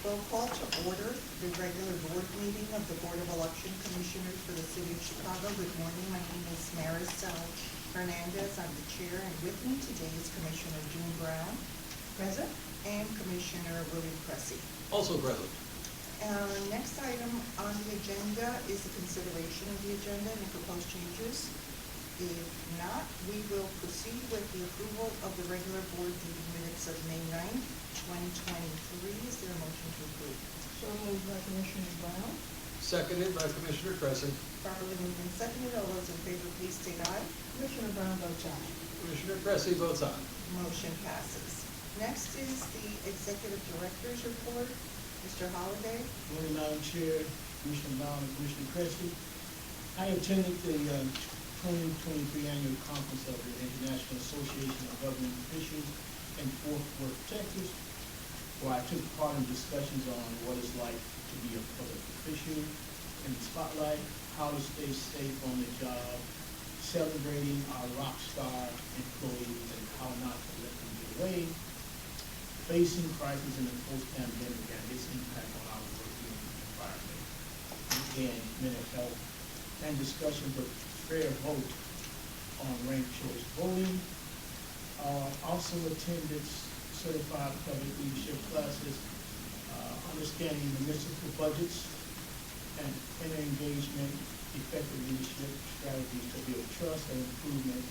Will call to order the regular board meeting of the Board of Election Commissioners for the City of Chicago. Good morning, my name is Marisol Hernandez. I'm the chair, and with me today is Commissioner June Brown, present, and Commissioner William Cressy. Also present. Next item on the agenda is the consideration of the agenda and proposed changes. If not, we will proceed with the approval of the regular board meeting minutes of May 9th, 2023. Is there a motion to approve? So moved by Commissioner Brown. Seconded by Commissioner Cressy. Properly moved and seconded. All those in favor, please state aye. Commissioner Brown votes aye. Commissioner Cressy votes aye. Motion passes. Next is the Executive Director's Report. Mr. Holliday. Morning, Madam Chair, Commissioner Brown, and Commissioner Cressy. I attended the 2023 annual conference of the International Association of Government Officials in Fort Worth, Texas, where I took part in discussions on what it's like to be a public official in the spotlight, how to stay safe on the job, celebrating our rock star employees, and how not to let them get away, facing crisis in the post-pandemic and its impact on our working environment, and mental health, and discussions of fair vote on ranked choice voting. Also attended certified public leadership classes, understanding municipal budgets and inter-engagement, effective leadership strategies to build trust and improvement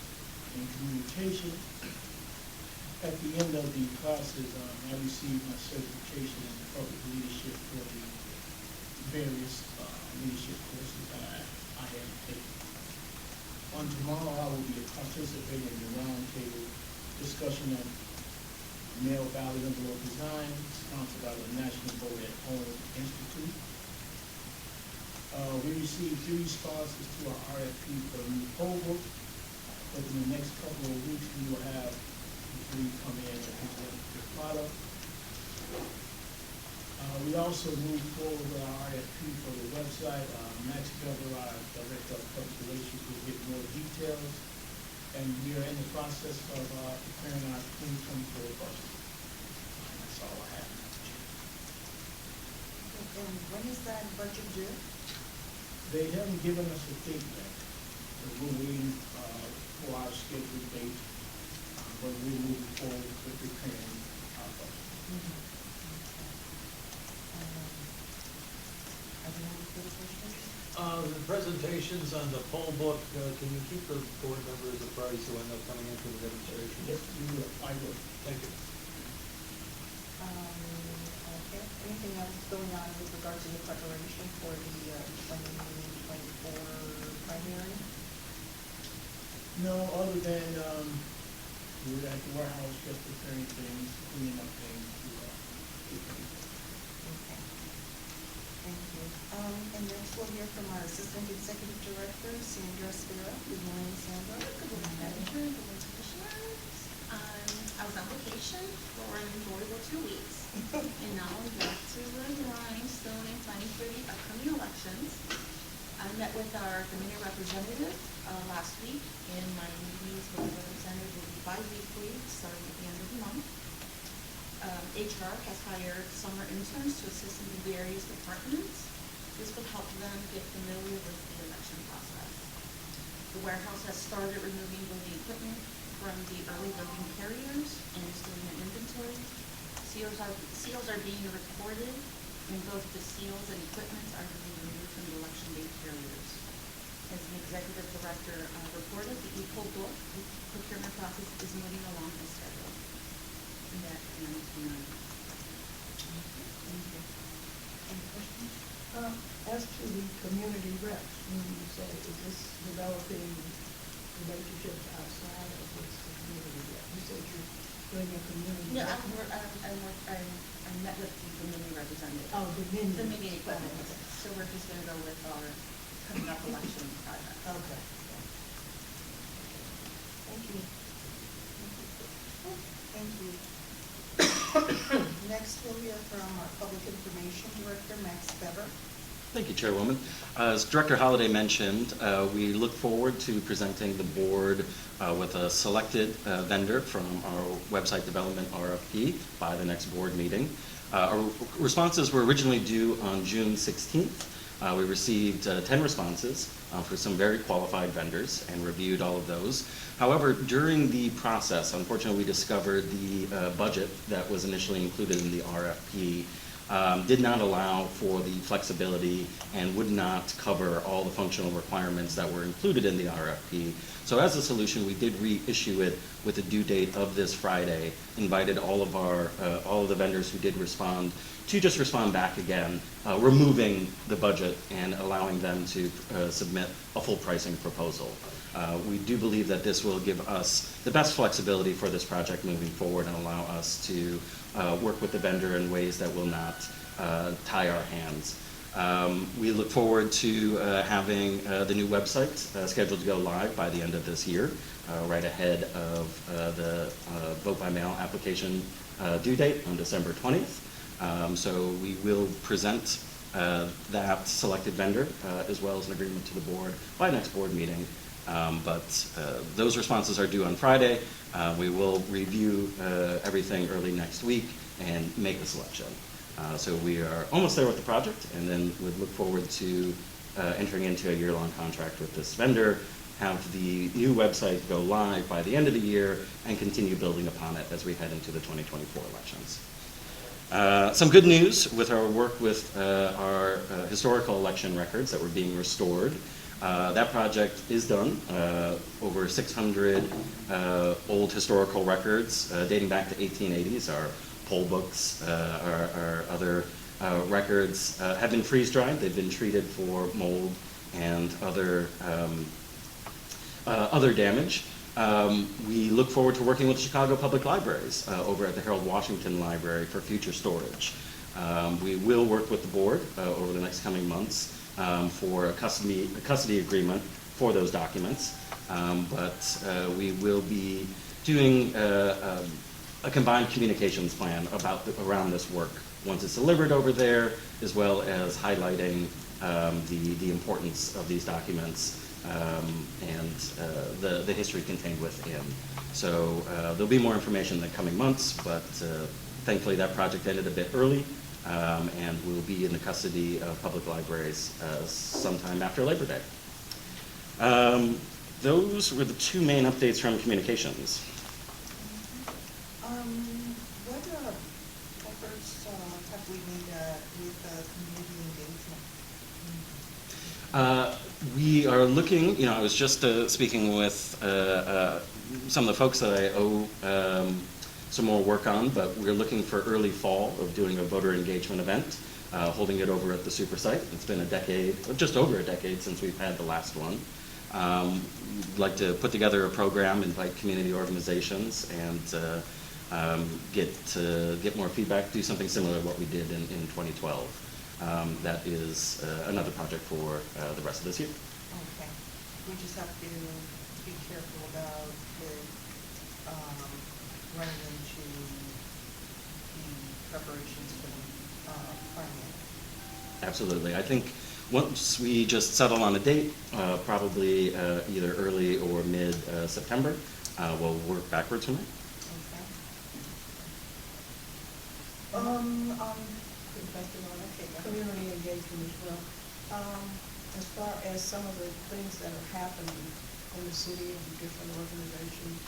in communication. At the end of the classes, I received my certification in public leadership for the various leadership courses that I have taken. On tomorrow, I will be participating in the roundtable discussion of mail ballot envelope design, sponsored by the National Vote at Home Institute. We received 3 responses to our RFP for a new poll book, but in the next couple of weeks, we will have the 3 come in and present the product. We also moved forward with our RFP for the website. Max Bever, our Director of Public Relations, will get more details. And we are in the process of preparing our 2024 budget. That's all I have. And when is that budget due? They haven't given us a date yet. So we're waiting for our scheduled date, but we're moving forward with preparing our budget. Are there any further questions? The presentations on the poll book, can you keep the board members apprised who end up coming into the demonstration? Yes, we will. I will. Thank you. Okay. Anything else going on with regard to the preparation for the 2024 primary? No, other than we're at the warehouse just preparing things, cleaning up things to get ready. Okay. Thank you. And next we'll hear from our Assistant Executive Director, Sandra Spera. Good morning, Sandra. Good morning, Madam Chair. Good morning, Commissioners. I was on vacation for an enjoyable 2 weeks, and now I'm back to the grindstone and planning for the upcoming elections. I met with our Dominion representative last week, and my meetings with the representative will be bi-weekly, starting at the end of the month. HR has hired summer interns to assist in the various departments. This will help them get familiar with the election process. The warehouse has started removing voting equipment from the early voting carriers and is doing an inventory. Seals are being recorded, and both the seals and equipment are being removed from the election day carriers. As the executive director reported, the e-poll book procurement process is moving along as scheduled. And that ends my. Thank you. Any questions? As to the community reps, when you say, is this developing relationships outside of this community rep? You said you're doing a community No, rep. I met with the Dominion representative. Oh, Dominion. Dominion equipment. So we're just gonna go with our coming up election project. Okay. Thank you. Thank you. Next, we'll hear from our Public Information Director, Max Bever. Thank you, Chairwoman. As Director Holliday mentioned, we look forward to presenting the board with a selected vendor from our website development RFP by the next board meeting. Our responses were originally due on June 16th. We received 10 responses for some very qualified vendors and reviewed all of those. However, during the process, unfortunately, we discovered the budget that was initially included in the RFP did not allow for the flexibility and would not cover all the functional requirements that were included in the RFP. So as a solution, we did reissue it with a due date of this Friday, invited all of the vendors who did respond to just respond back again, removing the budget and allowing them to submit a full pricing proposal. We do believe that this will give us the best flexibility for this project moving forward and allow us to work with the vendor in ways that will not tie our hands. We look forward to having the new website scheduled to go live by the end of this year, right ahead of the vote by mail application due date on December 20th. So we will present that selected vendor as well as an agreement to the board by next board meeting. But those responses are due on Friday. We will review everything early next week and make the selection. So we are almost there with the project, and then would look forward to entering into a year-long contract with this vendor, have the new website go live by the end of the year, and continue building upon it as we head into the 2024 elections. Some good news with our work with our historical election records that were being restored. That project is done. Over 600 old historical records dating back to 1880s. Our poll books, our other records have been freeze-dried. They've been treated for mold and other damage. We look forward to working with the Chicago Public Libraries over at the Harold Washington Library for future storage. We will work with the board over the next coming months for a custody agreement for those documents, but we will be doing a combined communications plan around this work once it's delivered over there, as well as highlighting the importance of these documents and the history contained within. So there'll be more information in the coming months, but thankfully that project ended a bit early, and will be in the custody of public libraries sometime after Labor Day. Those were the two main updates from communications. What efforts have we made with community engagement? We are looking, I was just speaking with some of the folks that I owe some more work on, but we're looking for early fall of doing a voter engagement event, holding it over at the super site. It's been a decade, just over a decade since we've had the last one. We'd like to put together a program, invite community organizations, and get more feedback, do something similar to what we did in 2012. That is another project for the rest of this year. Okay. We just have to be careful about running into the preparations for the primary. Absolutely. I think once we just settle on a date, probably either early or mid-September, we'll work backwards from there. Community engagement as well. As far as some of the things that are happening in the city and different organizations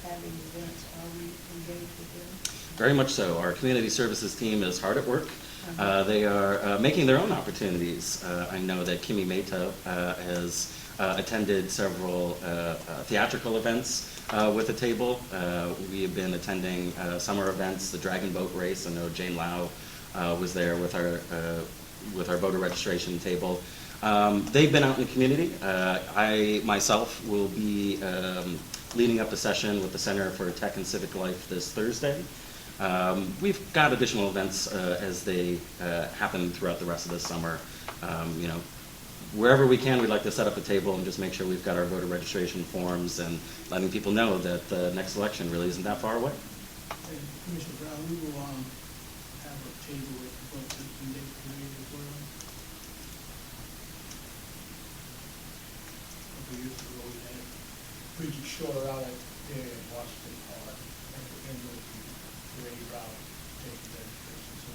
having events, are we engaged with them? Very much so. Our community services team is hard at work. They are making their own opportunities. I know that Kimi Mehta has attended several theatrical events with the table. We have been attending summer events, the Dragon Boat Race. I know Jane Lau was there with our voter registration table. They've been out in the community. I myself will be leading up a session with the Center for Tech and Civic Life this Thursday. We've got additional events as they happen throughout the rest of this summer. Wherever we can, we'd like to set up a table and just make sure we've got our voter registration forms and letting people know that the next election really isn't that far away. Hey, Commissioner Brown, we will have a table with folks that can get community as well. A couple years ago, we had Bridget Shore out there in Washington Park, and with the parade route taking registration. So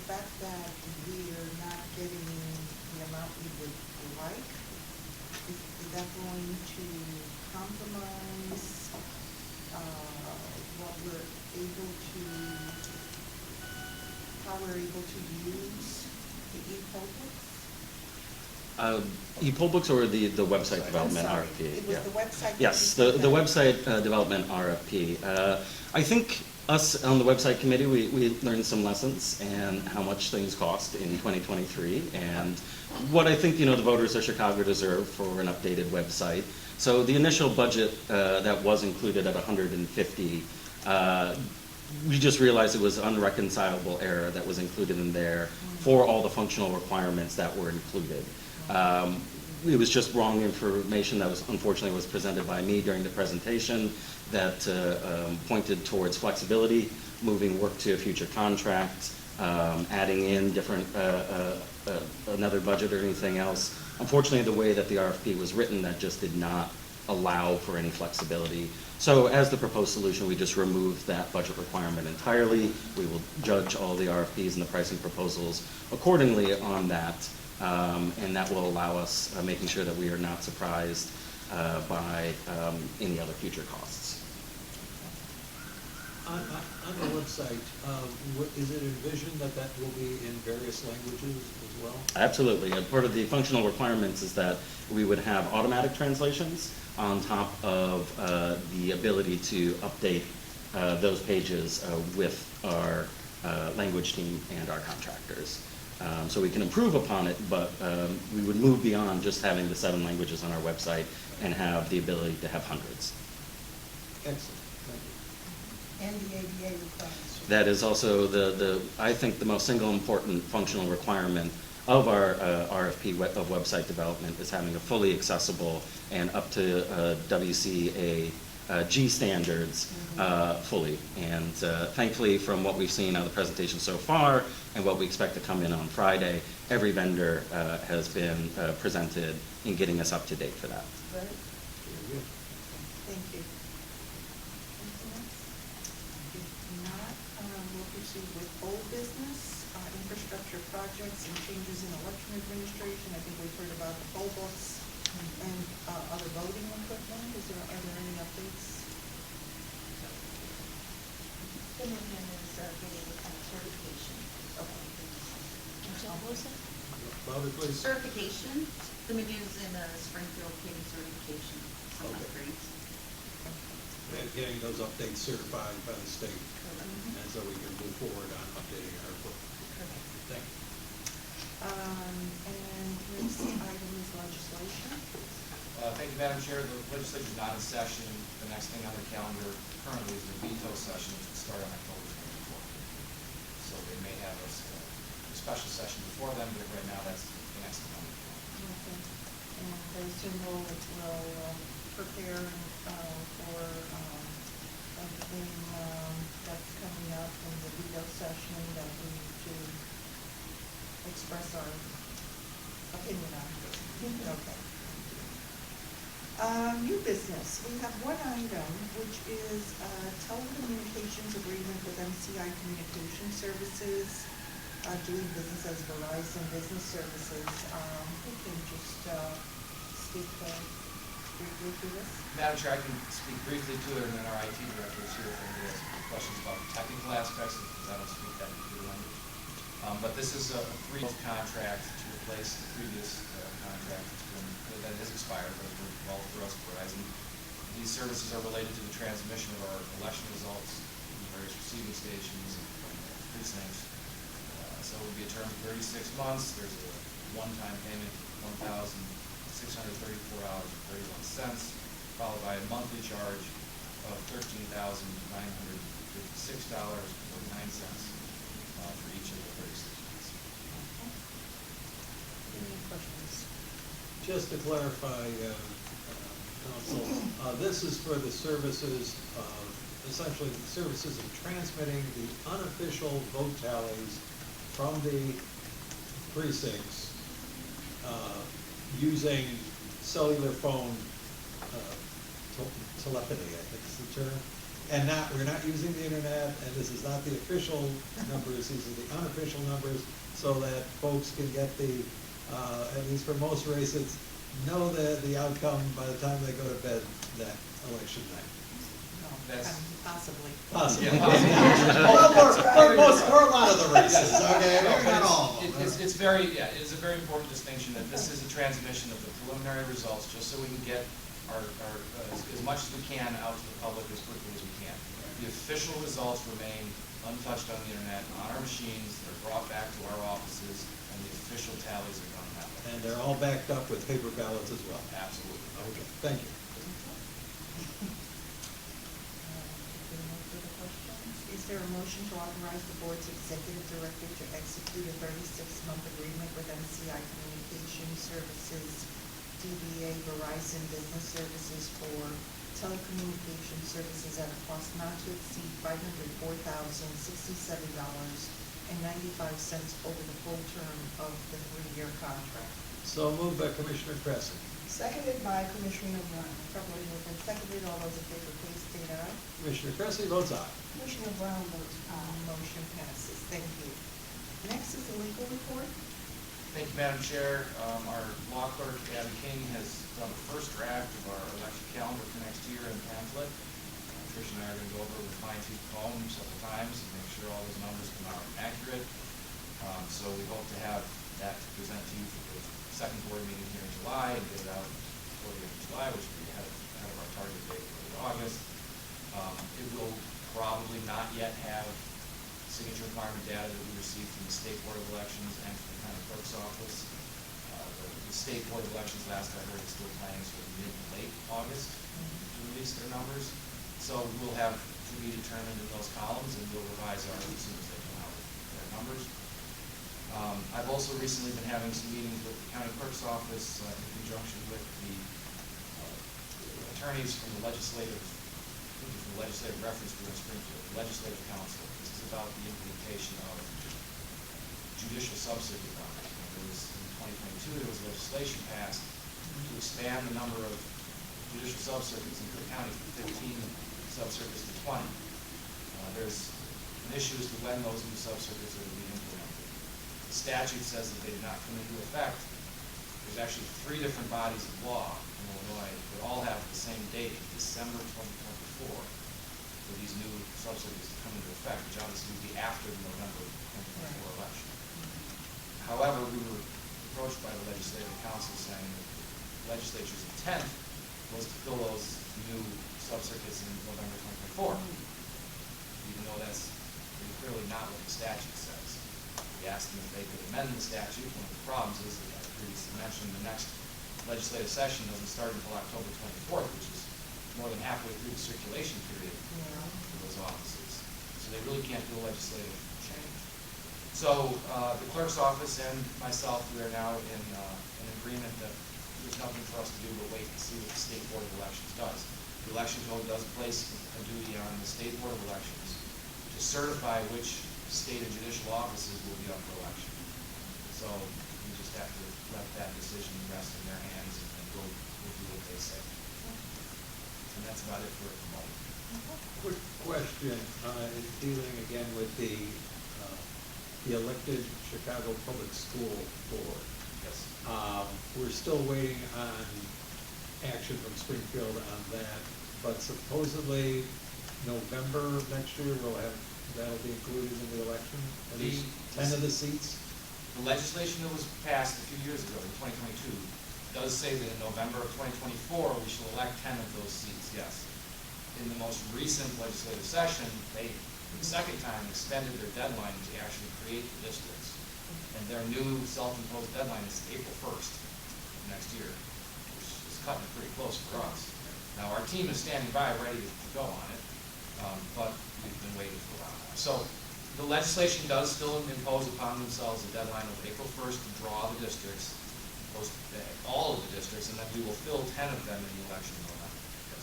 fact that we're not getting the amount we would like, is that going to compromise, what we're able to, how we're able to use the e-poll books? E-poll books or the website development I'm sorry, RFP? it was Yeah. the website that Yes, you the said. website development RFP. I think us on the website committee, we learned some lessons and how much things cost in 2023, and what I think, the voters of Chicago deserve for an updated website. So the initial budget that was included at 150, we just realized it was unreconcilable error that was included in there for all the functional requirements that were included. It was just wrong information that unfortunately was presented by me during the presentation that pointed towards flexibility, moving work to a future contract, adding in different, another budget or anything else. Unfortunately, the way that the RFP was written, that just did not allow for any flexibility. So as the proposed solution, we just removed that budget requirement entirely. We will judge all the RFPs and the pricing proposals accordingly on that. And that will allow us making sure that we are not surprised by any other future costs. On the website, is it envisioned that that will be in various languages as well? Absolutely. And part of the functional requirements is that we would have automatic translations on top of the ability to update those pages with our language team and our contractors. So we can improve upon it, but we would move beyond just having the 7 languages on our website and have the ability to have hundreds. Excellent, thank you. And the ADA requirements. That is also I think the most single important functional requirement of our RFP of website development is having a fully accessible and up to WCAG standards fully. And thankfully, from what we've seen out of the presentation so far and what we expect to come in on Friday, every vendor has been presented in getting us up to date for that. Right? Very good. Thank you. Anything else? If not, we'll proceed with old business, infrastructure projects and changes in election administration. I think we've heard about the poll books and other voting equipment. Are there any updates? Dominion is getting certification. Okay. Michelle, what was it? Louder, please. Certification. Dominion is in Springfield getting certification, some Okay. upgrades. And getting those updates certified by the state, Correct. and so we can move forward on updating our book. Correct. Thank you. And next item is legislation. Thank you, Madam Chair. The legislature is not in session. The next thing on the calendar currently is the veto session, which will start on October 24th. So they may have a special session before then, but right now that's the next thing on the calendar. Okay. And I assume we'll prepare for everything that's coming up in the veto session that we need to express our opinion on. Okay. New business. We have one item, which is telecommunications agreement with MCI Communication Services, doing business as Verizon Business Services. Who can just speak briefly to this? Madam Chair, I can speak briefly to it, and then our IT director is here if anybody has any questions about the technical aspects, because I don't speak that computer language. But this is a 3-month contract to replace the previous contract that has expired, but it's worked well for us at Verizon. These services are related to the transmission of our election results in various receiving stations and precincts. So it would be a term of 36 months. There's a one-time payment of $1,634.31, followed by a monthly charge of $13,956.49 for each of the 36 months. Any questions? Just to clarify, Council, this is for the services of, essentially, the services of transmitting the unofficial vote tallies from the precincts using cellular phone telephony, I think is the term. And we're not using the internet, and this is not the official numbers, these are the unofficial numbers, so that folks can get at least for most races, know the outcome by the time they go to bed that election night. No, That's- possibly. Possibly. Yeah, possibly. For a lot of the races, okay, No, but not all of them. it's very, yeah, it is a very important distinction that this is a transmission of the preliminary results, just so we can get as much as we can out to the public as quickly as we can. The official results remain untouched on the internet, on our machines, they're brought back to our offices, and the official tallies are done that way. And they're all backed up with paper ballots as well. Absolutely. Okay, thank you. If there are no further questions, is there a motion to authorize the board's executive director to execute a 36-month agreement with MCI Communication Services, DBA Verizon Business Services for telecommunication services at a cost not to exceed $504,067.95 over the full term of the 3-year contract? So moved by Commissioner Crescent. Seconded by Commissioner Brown. Properly moved and seconded. All those in favor, please state aye. Commissioner Crescent votes aye. Commissioner Brown votes aye. Motion passes. Thank you. Next is the legal report. Thank you, Madam Chair. Our law clerk, Abby King, has done the first draft of our election calendar for next year in pamphlet. Tricia and I are going to go over it with fine-tooth comb several times and make sure all those numbers come out accurate. So we hope to have that to present to you for the second board meeting here in July and get it out before the end of July, which will be ahead of our target date for August. It will probably not yet have signature requirement data that we received from the State Board of Elections and from the county clerk's office. The State Board of Elections, last I heard, is still planning for mid to late August to release their numbers. So we'll have to be determined in those columns, and we'll revise ours as soon as they come out with their numbers. I've also recently been having some meetings with the county clerk's office in conjunction with the attorneys from the legislative reference group in Springfield, the Legislative Council. This is about the implementation of judicial subsidy bonds. In 2022, there was legislation passed to expand the number of judicial subcircuits in Cook County from 15 subcircuits to 20. There's an issue as to when those new subcircuits are to be implemented. The statute says that they did not come into effect. There's actually 3 different bodies of law in Illinois that all have the same date, December 2024, for these new subsidies to come into effect, which obviously would be after the November 2024 election. However, we were approached by the Legislative Council saying that the legislature's intent was to fill those new subcircuits in November 2024, even though that's pretty clearly not what the statute says. We asked them if they could amend the statute. One of the problems is that, I previously mentioned, the next legislative session doesn't start until October 24th, which is more than halfway through the circulation period for those offices. So they really can't do a legislative change. So the clerk's office and myself, we are now in agreement that there's nothing for us to do but wait and see what the State Board of Elections does. The election code does place a duty on the State Board of Elections to certify which state and judicial offices will be up for election. So we just have to let that decision rest in their hands and we'll do what they say. And that's about it for the moment. Quick question, dealing again with the elected Chicago Public School Board. Yes. We're still waiting on action from Springfield on that, but supposedly November of next year that'll be included in the election, at least 10 of the seats? The legislation that was passed a few years ago, in 2022, does say that in November of 2024, we shall elect 10 of those seats, yes. In the most recent legislative session, they, for the second time, extended their deadline to actually create the districts. And their new self-imposed deadline is April 1st of next year, which is cutting it pretty close for us. Now, our team is standing by, ready to go on it, but we've been waiting for a while now. So the legislation does still impose upon themselves a deadline of April 1st to draw the districts, all of the districts, and then we will fill 10 of them in the election in November. Yes.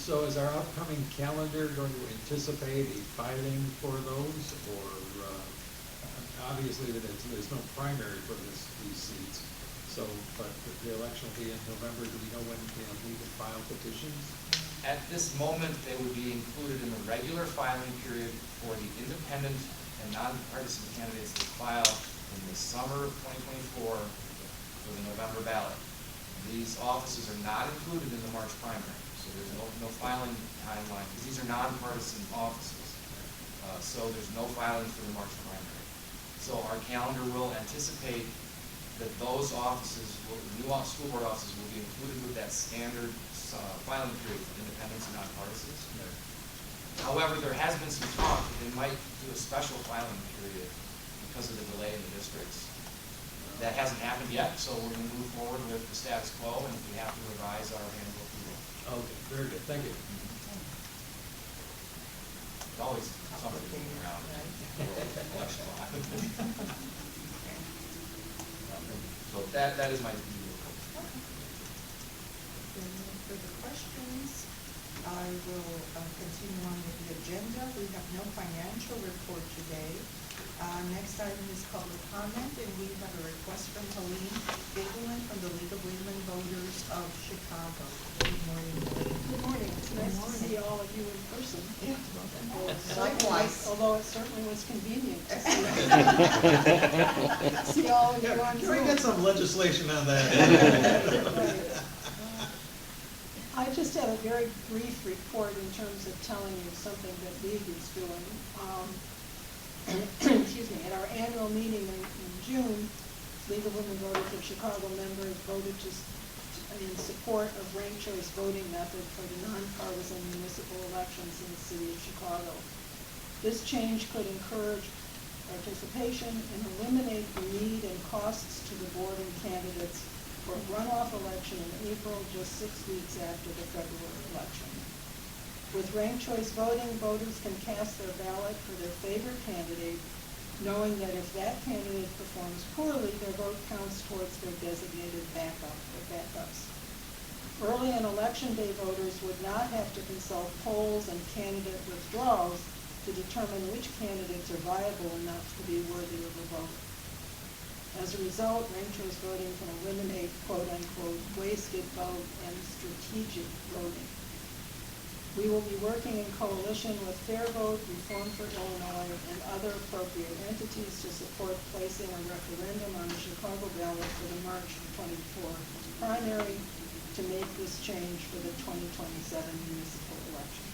So is our upcoming calendar going to anticipate a filing for those, or obviously there's no primary for these seats, so, but the election will be in November. Do we know when we can file petitions? At this moment, they would be included in the regular filing period for the independent and nonpartisan candidates that file in the summer of 2024 for the November ballot. These offices are not included in the March primary, so there's no filing timeline, because these are nonpartisan offices. So there's no filing for the March primary. So our calendar will anticipate that those offices, new school board offices, will be included with that standard filing period for independents and nonpartisans. However, there has been some talk that they might do a special filing period because of the delay in the districts. That hasn't happened yet, so we're going to move forward with the status quo, and if we have to revise our handbook, we will. Okay, very good, thank you. It's always something moving around. Election law. So that is my view. If there are no further questions, I will continue on with the agenda. We have no financial report today. Next item is public comment, and we have a request from Helene Gableman from the League of Women Voters of Chicago. Good morning. Good morning. It's nice to see all of you in person. Likewise. Although it certainly was convenient to see see all of you on Can we Zoom. get some legislation on that? I just had a very brief report in terms of telling you something that League is doing. Excuse me, at our annual meeting in June, League of Women Voters of Chicago members voted in support of ranked choice voting method for the nonpartisan municipal elections in the city of Chicago. This change could encourage participation and eliminate the need and costs to the board and candidates for a runoff election in April, just 6 weeks after the February election. With ranked choice voting, voters can cast their ballot for their favorite candidate, knowing that if that candidate performs poorly, their vote counts towards their designated backups. Early and election day voters would not have to consult polls and candidate withdrawals to determine which candidates are viable enough to be worthy of a vote. As a result, ranked choice voting can eliminate quote-unquote wasted vote and strategic voting. We will be working in coalition with Fair Vote, Reform for Illinois, and other appropriate entities to support placing a referendum on the Chicago ballot for the March 24 primary to make this change for the 2027 municipal election.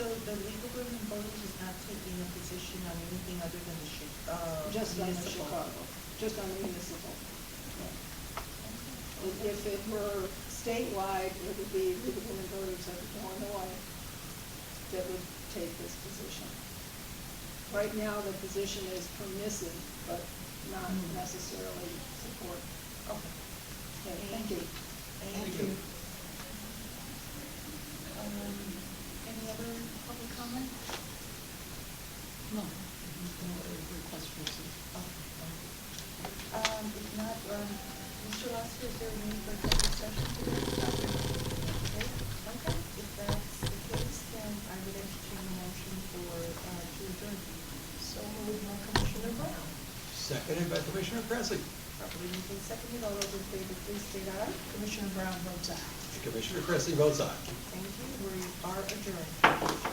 So the League of Women Voters is not taking a position on anything other than the Just on the municipal? Chicago, just on the municipal. If it were statewide, it would be League of Women Voters of Illinois that would take this position. Right now, the position is permissive, but not necessarily support. Okay. Okay, thank you. Thank you. Any other public comment? No. Request for If not, Mr. Lester, is there a need for executive session today? Okay, if that's the case, then I would entertain a motion for, to adjourn. So moved by Commissioner Brown. Seconded by Commissioner Cressy. Properly moved and seconded, all those in favor, please state aye. Commissioner Brown votes aye. Commissioner Cressy votes aye. Thank you, we are adjourned.